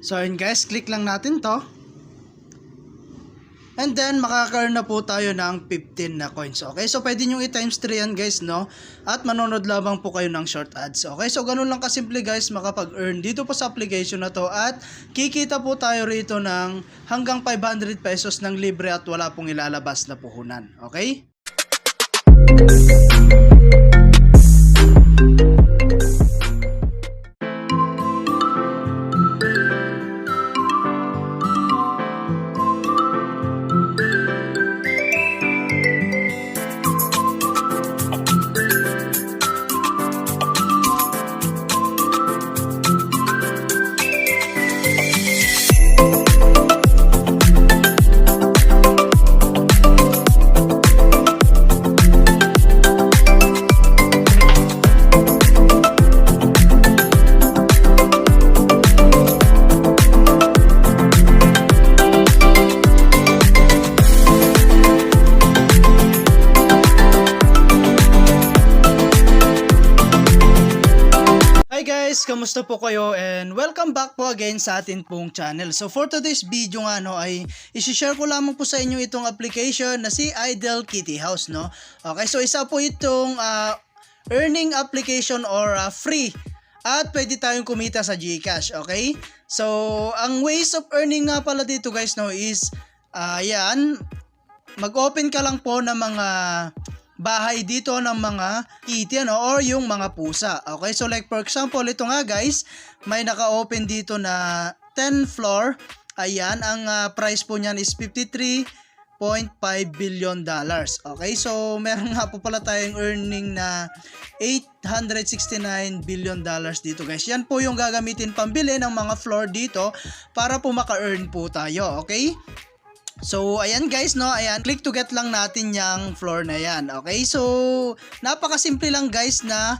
So yun guys, click lang natin to. And then makaka-earn na po tayo ng 15 na coins. Okay, so pwede nyo i-times 3 yan guys, no? At manonood lamang po kayo ng short ads. Okay, so ganun lang kasimple guys makapag-earn dito po sa application na to. At kikita po tayo rito ng hanggang 500 pesos ng libre at wala pong ilalabas na puhunan. Okay? Kamusta po kayo and welcome back po again sa atin pong channel. So for today's video nga ay i-share ko lamang po sa inyo itong application na si Idle Kitty House, no? Okay, so isa po itong earning application or free at pwede tayong kumita sa GCash, okay? So ang ways of earning nga pala dito guys, no, is yan, mag-open ka lang po ng mga bahay dito ng mga kitty, ano, or yung mga pusa. Okay, so like for example, ito nga guys, may naka-open dito na 10 floor. Ayan, ang price po niyan is $53.5 billion. Okay, so meron nga po pala tayong earning na $869 billion dito guys. Yan po yung gagamitin pambili ng mga floor dito para po maka-earn po tayo. Okay, so ayan guys, no, ayan, click to get lang natin yung floor na yan. Okay, so napakasimple lang guys na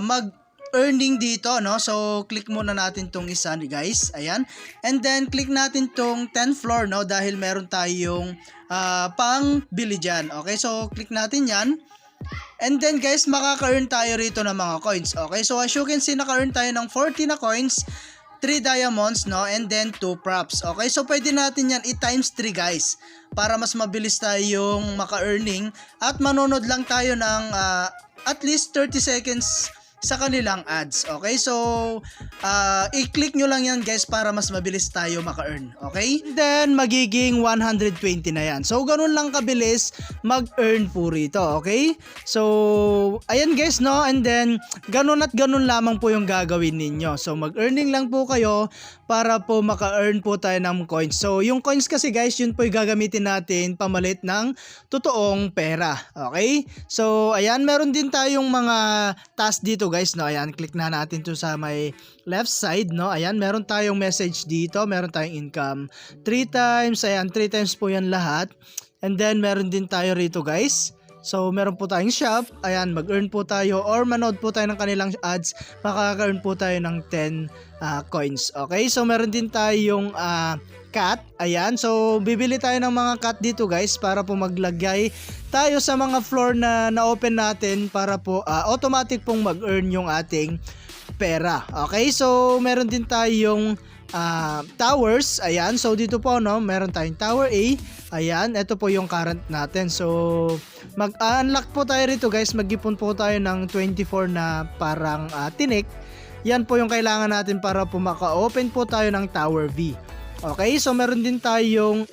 mag-earning dito, no. So click muna natin tong isa guys, ayan, and then click natin tong 10 floor, no, dahil meron tayong pang bili dyan. Okay, so click natin yan. And then guys, makaka-earn tayo rito ng mga coins. Okay, so as you can see, naka-earn tayo ng 40 na coins, 3 diamonds, no, and then 2 props. Okay, so pwede natin yan i-times 3 guys para mas mabilis tayong maka-earning at manonood lang tayo ng at least 30 seconds sa kanilang ads. Okay, so i-click nyo lang yan guys para mas mabilis tayo maka-earn. Okay, then magiging 120 na yan. So ganun lang kabilis mag-earn po rito. Okay, so ayan guys, no, and then ganun at ganun lamang po yung gagawin ninyo. So mag-earning lang po kayo para po maka-earn po tayo ng coins. So yung coins kasi guys, yun po yung gagamitin natin pamalit ng totoong pera. Okay, so ayan, meron din tayong mga task dito guys, no. Ayan, click na natin to sa may left side, no. Ayan, meron tayong message dito, meron tayong income 3 times. Ayan, 3 times po yan lahat. And then meron din tayo rito guys, so meron po tayong shop. Ayan, mag-earn po tayo or manood po tayo ng kanilang ads, makaka-earn po tayo ng 10 coins. Okay, so meron din tayong cat. Ayan, so bibili tayo ng mga cat dito guys para po maglagay tayo sa mga floor na na-open natin para po automatic pong mag-earn yung ating pera. Okay, so meron din tayong towers. Ayan, so dito po, no, meron tayong tower A. Ayan, ito po yung current natin. So mag-unlock po tayo rito guys, mag-ipon po tayo ng 24 na parang tinik. Yan po yung kailangan natin para po maka-open po tayo ng tower V. Okay, so meron din tayong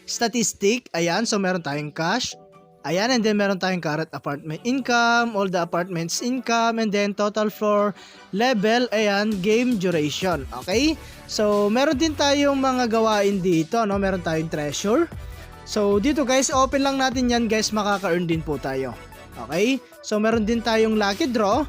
statistic. Ayan, so meron tayong cash. Ayan, and then meron tayong current apartment income, all the apartments income, and then total floor level, ayan, game duration. Okay, so meron din tayong mga gawain dito, no, meron tayong treasure. So dito guys, open lang natin yan guys, makaka-earn din po tayo. Okay, so meron din tayong lucky draw.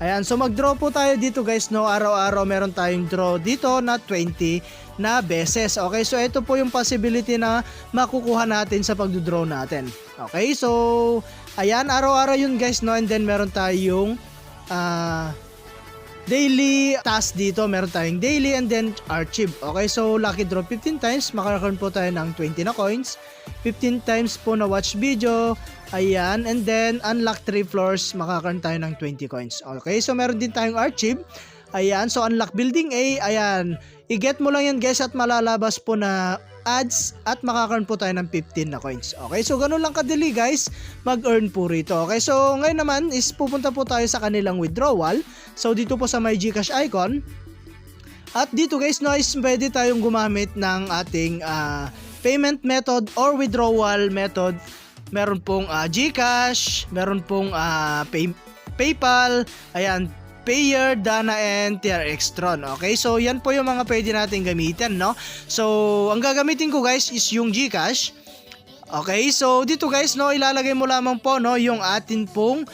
Ayan, so mag-draw po tayo dito guys, no, araw-araw meron tayong draw dito na 20 na beses. Okay, so ito po yung possibility na makukuha natin sa pagdodraw natin. Okay, so ayan, araw-araw yun guys, no, and then meron tayong daily task dito, meron tayong daily and then archive. Okay, so lucky draw 15 times, makakaroon po tayo ng 20 na coins. 15 times po na watch video. Ayan, and then unlock 3 floors, makakaroon tayo ng 20 coins. Okay, so meron din tayong archive. Ayan, so unlock building A, ayan. I-get mo lang yan guys at malalabas po na ads at makaka-earn po tayo ng 15 na coins. Okay, so ganun lang kadali guys mag-earn po rito. Okay, so ngayon naman is pupunta po tayo sa kanilang withdrawal. So dito po sa my GCash icon. At dito guys, no, is pwede tayong gumamit ng ating payment method or withdrawal method. Meron pong GCash, meron pong PayPal, ayan, Payer, Dana, and TRX Tron. Okay, so yan po yung mga pwede natin gamitin, no? So, ang gagamitin ko guys is yung GCash. Okay, so dito guys, no, ilalagay mo lamang po, no, yung atin pong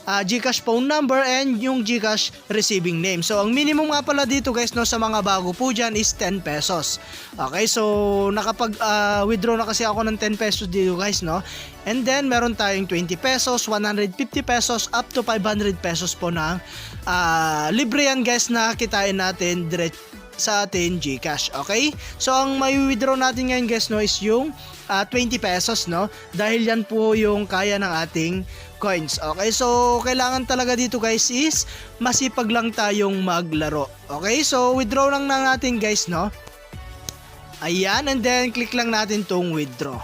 GCash phone number and yung GCash receiving name. So, ang minimum nga pala dito guys, no, sa mga bago po dyan is 10 pesos. Okay, so nakapag-withdraw na kasi ako ng 10 pesos dito guys, no. And then, meron tayong 20 pesos, 150 pesos, up to 500 pesos po ng libre yan guys na kitain natin direct sa atin GCash. Okay, so ang may withdraw natin ngayon guys, no, is yung 20 pesos, no, dahil yan po yung kaya ng ating coins. Okay, so kailangan talaga dito guys is masipag lang tayong maglaro. Okay, so withdraw lang na natin guys, no. Ayan, and then click lang natin tong withdraw.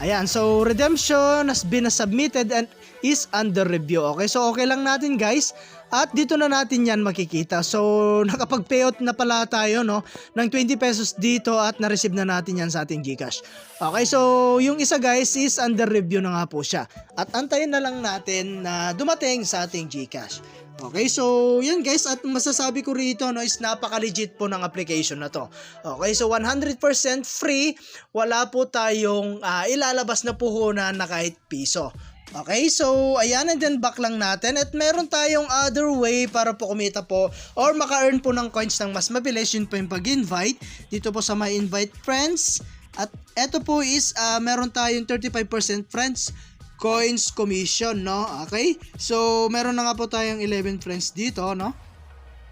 Ayan, so redemption has been submitted and is under review. Okay, so okay lang natin guys. At dito na natin yan makikita. So nakapag-payout na pala tayo, no, ng 20 pesos dito at na-receive na natin yan sa ating GCash. Okay, so yung isa guys is under review na nga po siya. At antayin na lang natin na dumating sa ating GCash. Okay, so yan guys, at masasabi ko rito, no, is napaka-legit po ng application na to. Okay, so 100% free, wala po tayong ilalabas na puhunan na kahit piso. Okay, so ayan, and then back lang natin at meron tayong other way para po kumita po or maka-earn po ng coins ng mas mabilis. Yun po yung pag-invite dito po sa my invite friends. At eto po is meron tayong 35% friends coins commission, no? Okay, so meron na nga po tayong 11 friends dito, no?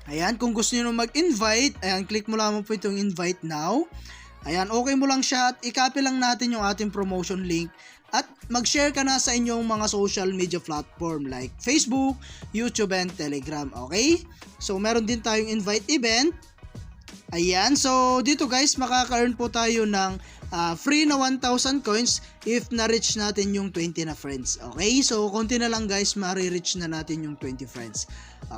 Ayan, kung gusto niyo mag-invite, ayan, click mo lamang po itong invite now. Ayan, okay mo lang siya at i-copy lang natin yung ating promotion link at mag-share ka na sa inyong mga social media platform like Facebook, YouTube, and Telegram. Okay, so meron din tayong invite event. Ayan, so dito guys, makaka-earn po tayo ng free na 1,000 coins if na-reach natin yung 20 na friends. Okay, so konti na lang guys, ma-reach na natin yung 20 friends.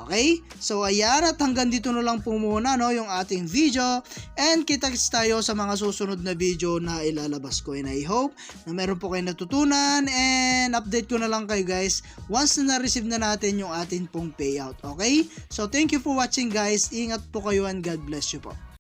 Okay, so ayan, at hanggang dito na lang po muna, no, yung ating video. And kita-kits tayo sa mga susunod na video na ilalabas ko. And I hope na meron po kayo natutunan and update ko na lang kayo guys once na na-receive na natin yung ating pong payout. Okay, so thank you for watching guys. Ingat po kayo and God bless you po.